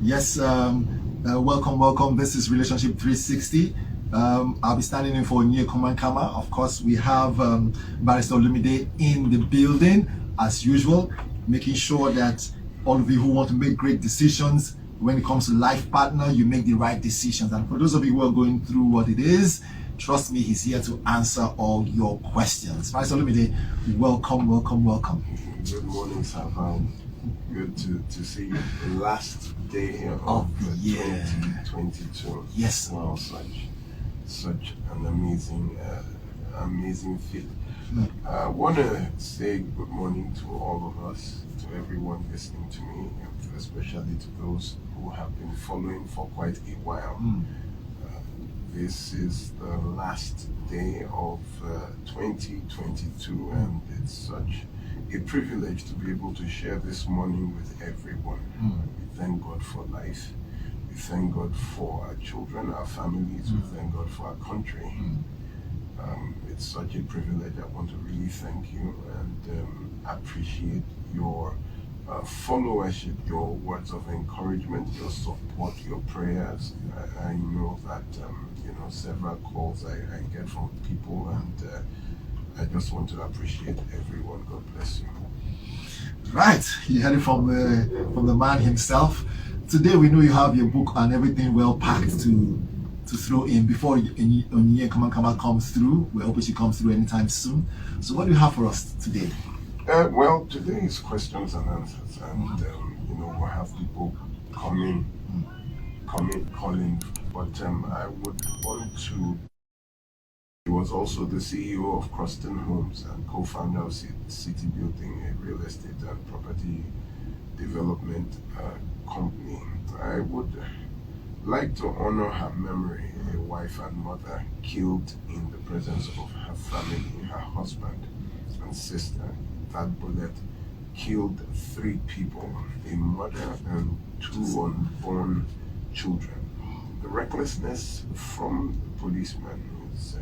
Yes, welcome. This is Relationship 360. I'll be standing in for Nye Kama. Of course, we have Barrister Olumide in the building, as usual, making sure that all of you who want to make great decisions when it comes to life partner, you make the right decisions. And for those of you who are going through what it is, trust me, he's here to answer all your questions. Barrister Olumide, welcome. Good morning, Savan. Good to see you. The last day of the year 2022. Yes. Wow, such an amazing feeling. I want to say good morning to all of us, to everyone listening to me, and especially to those who have been following for quite a while. This is the last day of 2022, and it's such a privilege to be able to share this morning with everyone. We thank God for life. We thank God for our children, our families. We thank God for our country. It's such a privilege. I want to really thank you and appreciate your followership, your words of encouragement, your support, your prayers. I know that several calls I get from people, and I just want to appreciate everyone. God bless you. Right, you heard it from the man himself. Today we know you have your book and everything well packed to throw in before Onyinye Kama comes through. We're hoping she comes through anytime soon. So what do you have for us today? Well, today is questions and answers, and we'll have people calling, but I would want to. He was also the CEO of Croston Homes and co-founder of City Building, a real estate and property development company. I would like to honor her memory, a wife and mother killed in the presence of her family, her husband and sister. That bullet killed 3 people, a mother and 2 unborn children. The recklessness from the policeman is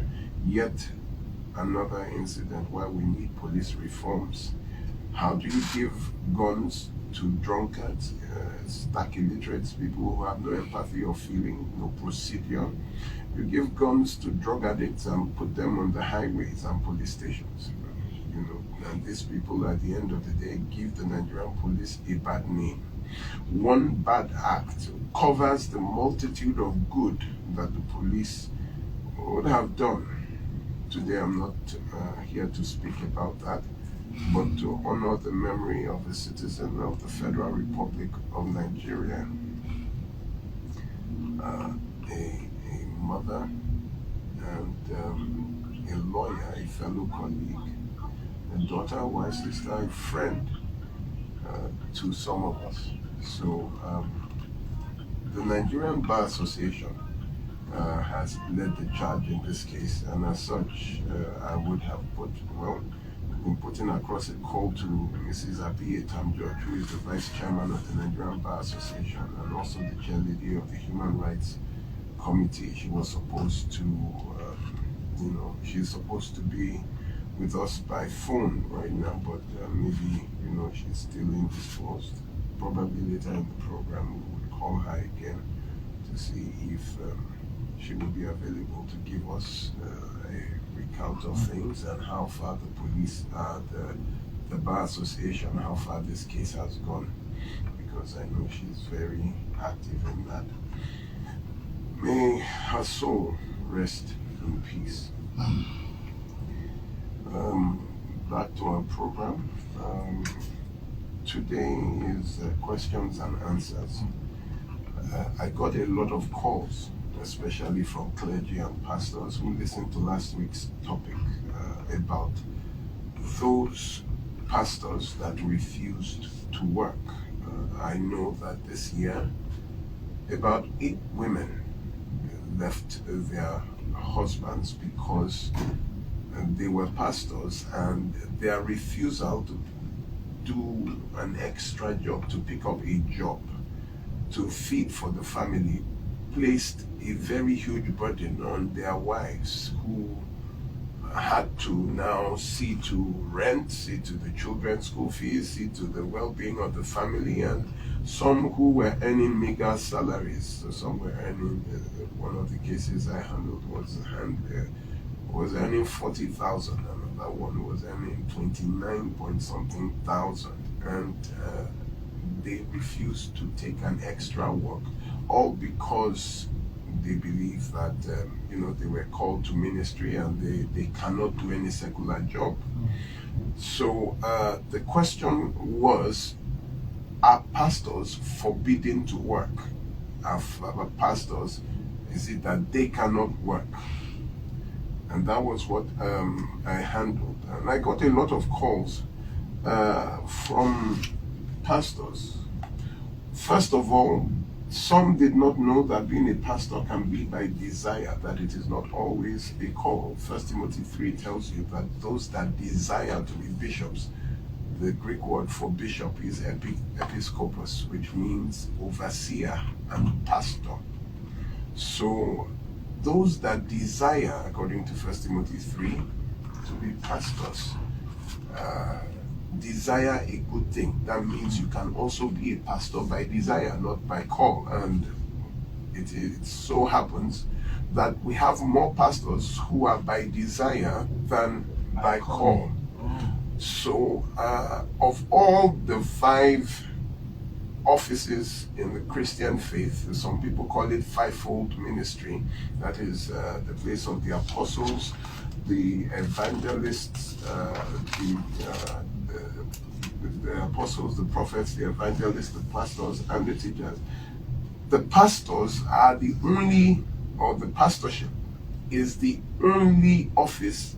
yet another incident where we need police reforms. How do you give guns to drunkards, stark illiterates, people who have no empathy or feeling, no procedure? You give guns to drug addicts and put them on the highways and police stations. And these people at the end of the day give the Nigerian police a bad name. One bad act covers the multitude of good that the police would have done. Today I'm not here to speak about that, but to honor the memory of a citizen of the Federal Republic of Nigeria, a mother and a lawyer, a fellow colleague, a daughter, a wife, sister, a friend to some of us. So the Nigerian Bar Association has led the charge in this case, and as such, I would have been putting across a call to Mrs. Abi Etamjord, who is the Vice Chairman of the Nigerian Bar Association and also the chairlady of the Human Rights Committee. She was supposed to, she's supposed to be with us by phone right now, but maybe, she's still indisposed. Probably later in the program, we would call her again to see if she will be available to give us a recount of things and how far the police, the Bar Association, how far this case has gone, because I know she's very active in that. May her soul rest in peace. Back to our program. Today is questions and answers. I got a lot of calls, especially from clergy and pastors who listened to last week's topic about those pastors that refused to work. I know that this year about 8 women left their husbands because they were pastors, and their refusal to do an extra job, to pick up a job to feed for the family, placed a very huge burden on their wives, who had to now see to rent, see to the children's school fees, see to the well-being of the family, and some who were earning meager salaries. So some were earning, one of the cases I handled was earning 40,000. Another one was earning 29 point something thousand. And they refused to take an extra work, all because they believe that they were called to ministry and they cannot do any secular job. So the question was, are pastors forbidden to work? Are pastors, is it that they cannot work? And that was what I handled. And I got a lot of calls from pastors. First of all, some did not know that being a pastor can be by desire, that it is not always a call. 1 Timothy 3 tells you that those that desire to be bishops, the Greek word for bishop is episkopos, which means overseer and pastor. So those that desire, according to 1 Timothy 3, to be pastors, desire a good thing. That means you can also be a pastor by desire, not by call. And it so happens that we have more pastors who are by desire than by call. So of all the 5 offices in the Christian faith, some people call it fivefold ministry. That is the place of the apostles, the evangelists, the apostles, the prophets, the evangelists, the pastors, and the teachers. The pastors are the only, or the pastorship is the only office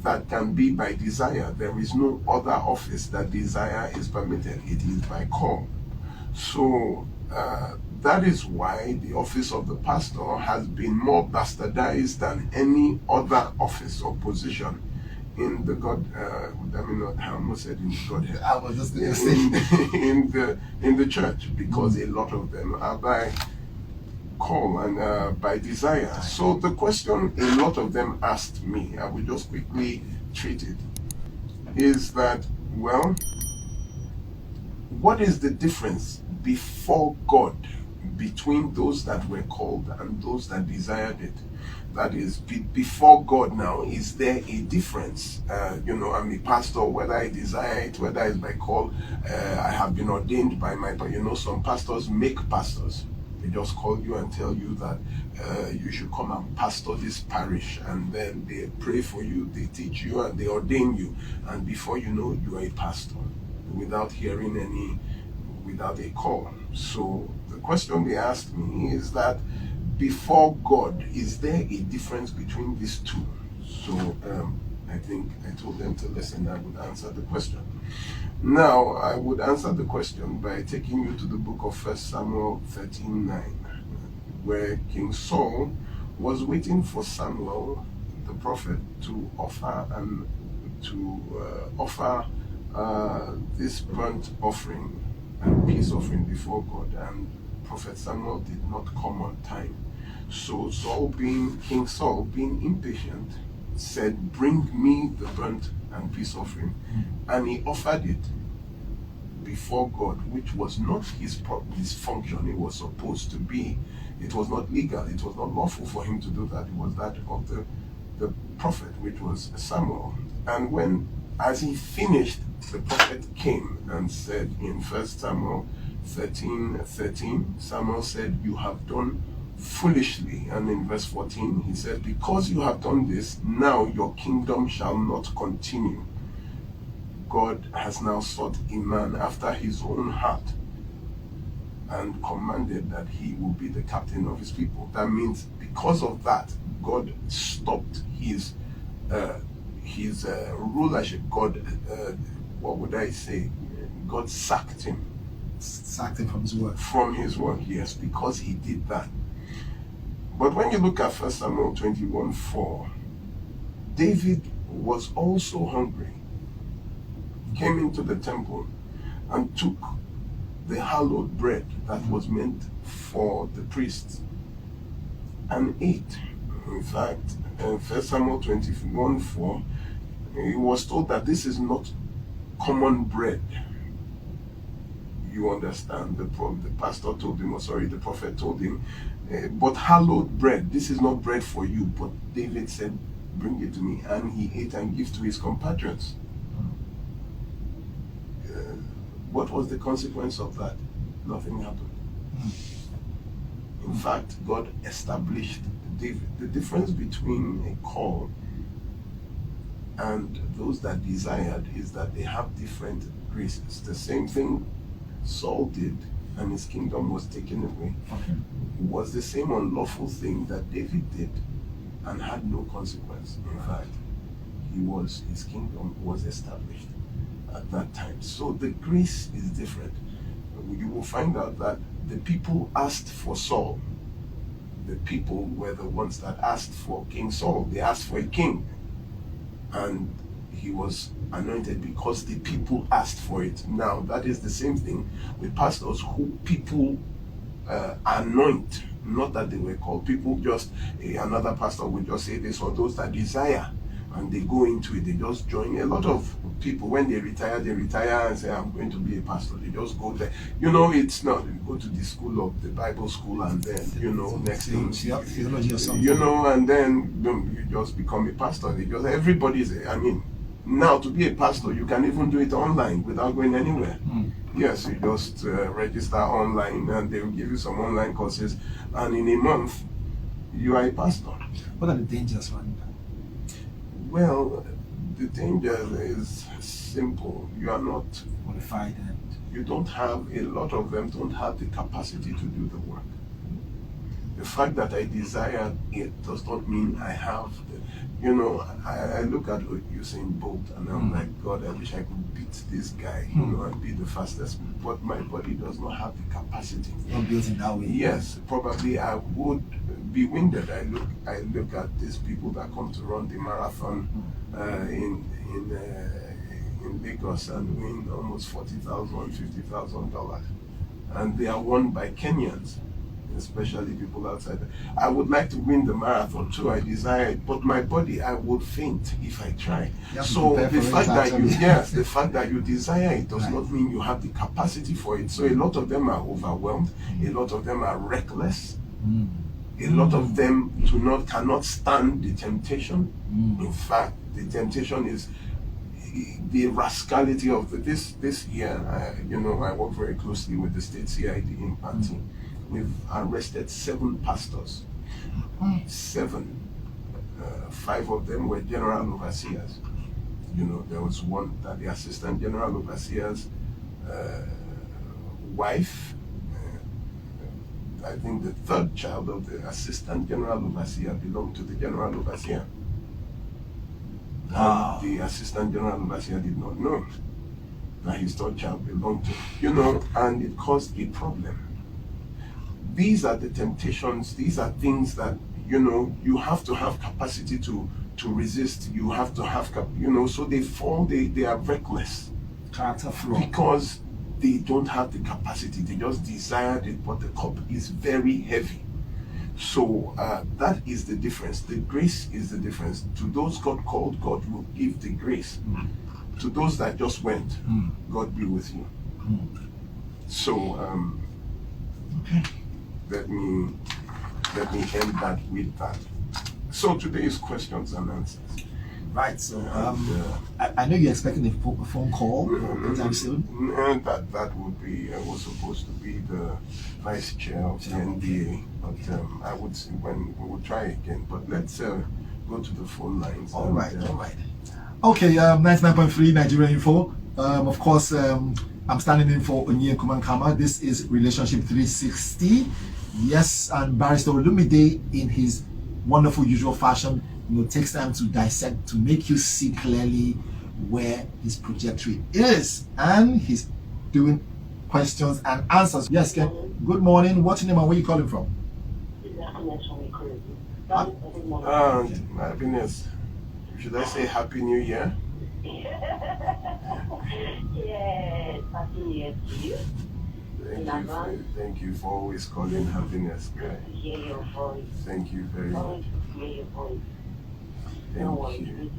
that can be by desire. There is no other office that desire is permitted. It is by call. So that is why the office of the pastor has been more bastardized than any other office or position in the I almost said in the Godhead. I was just going to say in the church, because a lot of them are by call and by desire. So the question a lot of them asked me, I will just quickly treat it, is that, well, what is the difference before God between those that were called and those that desired it? That is, before God now, is there a difference? I'm a pastor, whether I desire it, whether it's by call. I have been ordained by some pastors make pastors. They just call you and tell you that you should come and pastor this parish, and then they pray for you, they teach you, and they ordain you, and before you know, you are a pastor without hearing without a call. So the question they asked me is that, before God, is there a difference between these two? So I think I told them to listen. I would answer the question. Now, I would answer the question by taking you to the book of 1 Samuel 13:9, where King Saul was waiting for Samuel, the prophet, to offer this burnt offering and peace offering before God, and Prophet Samuel did not come on time. So King Saul, being impatient, said, "Bring me the burnt and peace offering." And he offered it before God, which was not his function. It was supposed to be. It was not legal. It was not lawful for him to do that. It was that of the prophet, which was Samuel. And as he finished, the prophet came and said in 1 Samuel 13:13, Samuel said, "You have done foolishly." And in verse 14, he said, "Because you have done this, now your kingdom shall not continue." God has now sought a man after his own heart and commanded that he will be the captain of his people. That means, because of that, God stopped his rulership. God, what would I say? God sacked him. Sacked him from his work. From his work, yes, because he did that. But when you look at 1 Samuel 21:4, David was also hungry. Came into the temple and took the hallowed bread that was meant for the priests and ate. In fact, in 1 Samuel 21:4, he was told that this is not common bread. You understand? The pastor told him, or sorry, the prophet told him, but hallowed bread, this is not bread for you. But David said, bring it to me. And he ate and gave to his compatriots. What was the consequence of that? Nothing happened. In fact, God established David. The difference between a call and those that desired is that they have different graces. The same thing Saul did, and his kingdom was taken away. It was the same unlawful thing that David did and had no consequence. In fact, his kingdom was established at that time. So the grace is different. You will find out that the people asked for Saul. The people were the ones that asked for King Saul. They asked for a king. And he was anointed because the people asked for it. Now, that is the same thing with pastors who people anoint. Not that they were called. People just, another pastor would just say this, or those that desire, and they go into it, they just join. A lot of people, when they retire and say, I'm going to be a pastor. They just go there. It's not, you go to the school of the Bible school, and then, next thing, theology or something. and then you just become a pastor. Everybody's, now to be a pastor, you can even do it online without going anywhere. Yes, you just register online, and they will give you some online courses, and in a month, you are a pastor. What are the dangers running that? Well, the danger is simple. You are not qualified, and you don't have, a lot of them don't have the capacity to do the work. The fact that I desire it does not mean I have the, I look at Usain Bolt and I'm like, God, I wish I could beat this guy, and be the fastest. But my body does not have the capacity. Not built in that way. Yes, probably I would be winded. I look at these people that come to run the marathon in Lagos and win almost $40,000, $50,000, and they are won by Kenyans, especially people outside. I would like to win the marathon too. I desire it, but my body, I would faint if I try. So the fact that the fact that you desire it does not mean you have the capacity for it. So a lot of them are overwhelmed. A lot of them are reckless. A lot of them cannot stand the temptation. In fact, the temptation is the rascality of this year. I work very closely with the state CID in PART1A. We've arrested 7 pastors. 7. 5 of them were general overseers. There was one that the assistant general overseer's wife, I think the 3rd child of the assistant general overseer belonged to the general overseer. Wow. The assistant general overseer did not know that his 3rd child belonged to, and it caused a problem. These are the temptations. These are things that, you have to have capacity to resist. You have to have, so they fall, they are reckless. Character flaw. Because they don't have the capacity. They just desired it, but the cup is very heavy. So that is the difference. The grace is the difference. To those God called, God will give the grace. To those that just went, God be with you. So Okay. let me end that with that. So today's questions and answers. Right. So I know you're expecting a phone call anytime soon. And that would be was supposed to be the vice chair of the NBA, but I would see when we will try again. But let's go to the phone lines. All right. Okay. 99.3 Nigerian Info. Of course, I'm standing in for Onye Kumankama. This is Relationship 360. Yes, and Barrister Olumide, in his wonderful usual fashion, takes time to dissect, to make you see clearly where his trajectory is, and he's doing questions and answers. Yes, Ken. Good morning. What's your name and where you calling from? Happiness. Should I say Happy New Year? Yes, Happy New Year to you. Thank you for always calling Happiness. Good to hear your voice. Thank you very much. Always to hear your voice. Thank you.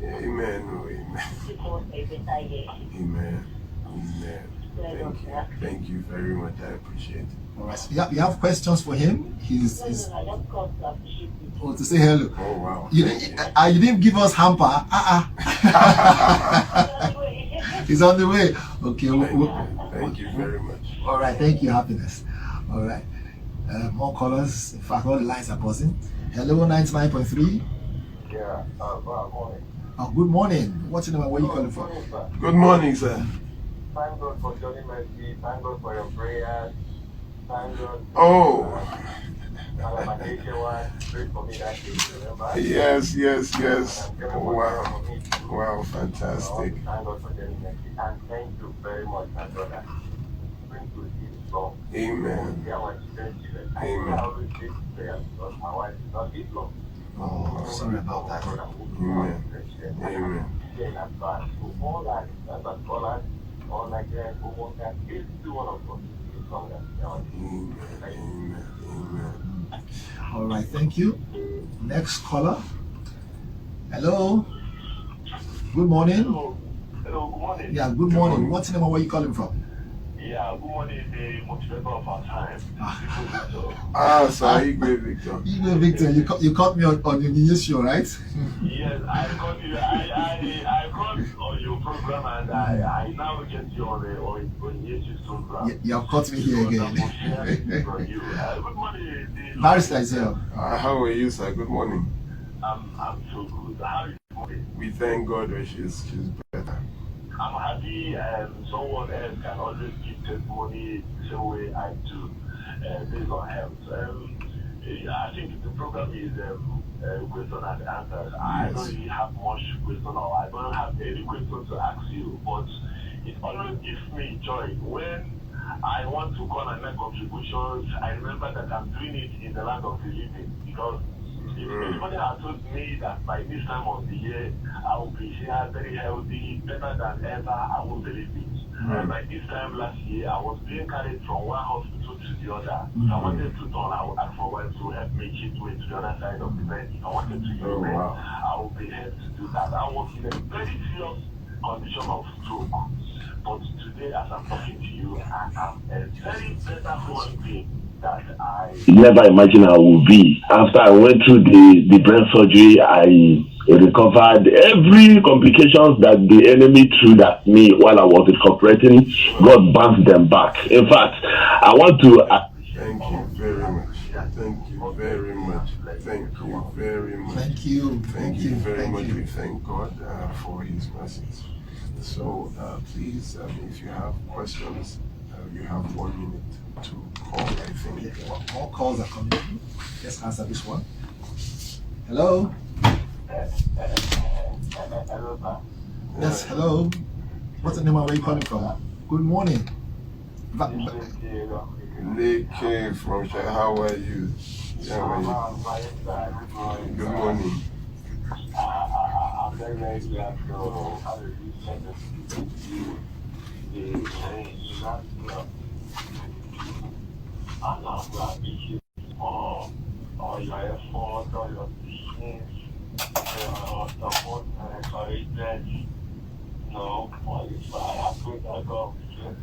Amen. Amen. Because a better year. Amen. Amen. Thank you very much. I appreciate it. All right. So you have questions for him? He's I just got to appreciate you. oh, to say hello. Oh wow. You didn't give us hamper. He's on the way. Okay. Thank you very much. All right. Thank you, happiness. All right. More callers. In fact, all the lines are buzzing. Hello, 99.3. Yeah, good morning. Oh, good morning. What's your name? Where are you calling from? Good morning, sir. Thank God for joining my feet. Thank God for your prayers. Thank God. Oh. I'm an AK1. Pray for me that day, remember? Yes. Oh, Wow. Wow, fantastic. Thank God for joining my feet. And thank you very much, my brother. Bring to this song. Amen. Yeah, I want to thank you. I Amen. always say prayer because my wife is not this long. Oh, sorry about that. Amen. Amen. In advance to all that scholars, all Nigerian co-workers, every one of us is song that Amen. All right. Thank you. Next caller. Hello. Good morning. Hello, good morning. Yeah, good Good morning. morning. What's your name? Where are you calling from? Yeah, good morning, the motivator of our time. Sir, Igwe Victor. Igwe Victor, you caught me on your news show, right? Yes, I called you. I called on your program and I now get you on YouTube's program. You have caught me here again. Good morning. Barrister Isaiah. How are you, sir? Good morning. I'm so good. How are you doing? We thank God that she's better. I'm happy someone else can always give testimony the same way I do based on health. I think the program is question and answers. I don't really have much question or I don't have any question to ask you, but it always gives me joy when I want to call and make contributions. I remember that I'm doing it in the land of the living because if anybody had told me that by this time of the year I will be here very healthy, better than ever, I won't believe it. By this time last year, I was being carried from one hospital to the other. If I wanted to turn, I would ask for one to help me cheat way to the other side of the bed. If I wanted to use I would be helped to do that. I was in a very serious condition of stroke. But today, as I'm talking to you, I am a very better human being that I never imagined I would be. After I went through the brain surgery, I recovered every complications that the enemy threw at me while I was recuperating. God bounced them back. In fact, I want to. Thank you very much. Thank you very much. Thank you very much. Thank you. Thank you very much. We thank God for His mercies. So please, if you have questions, you have 1 minute to call, I think. More calls are coming through. Let's answer this one. Hello. Hello, sir. Yes, hello. What's the name and where are you calling from? Good morning. Leke from Shai, how are you? How are you? Good morning. I'm very, very glad to have a and I'm glad to hear all your efforts, all your teachings, your support and encouragement. All this I pray that God will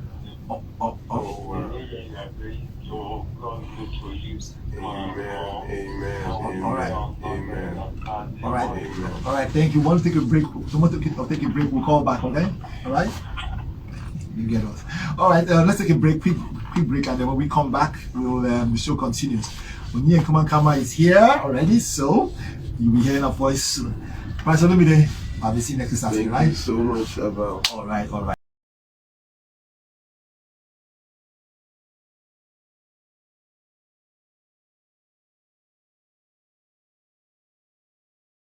All right. Thank you. Want to take a break? Someone take a break. We'll call back. Okay. All right. You get us. All right. Let's take a break. Quick break, and then when we come back, the show continues. Onyeka Kama is here already, so you'll be hearing a voice soon. Right. So let me. I'll be seeing next Saturday. Right. Thank you so much, Abel. All right.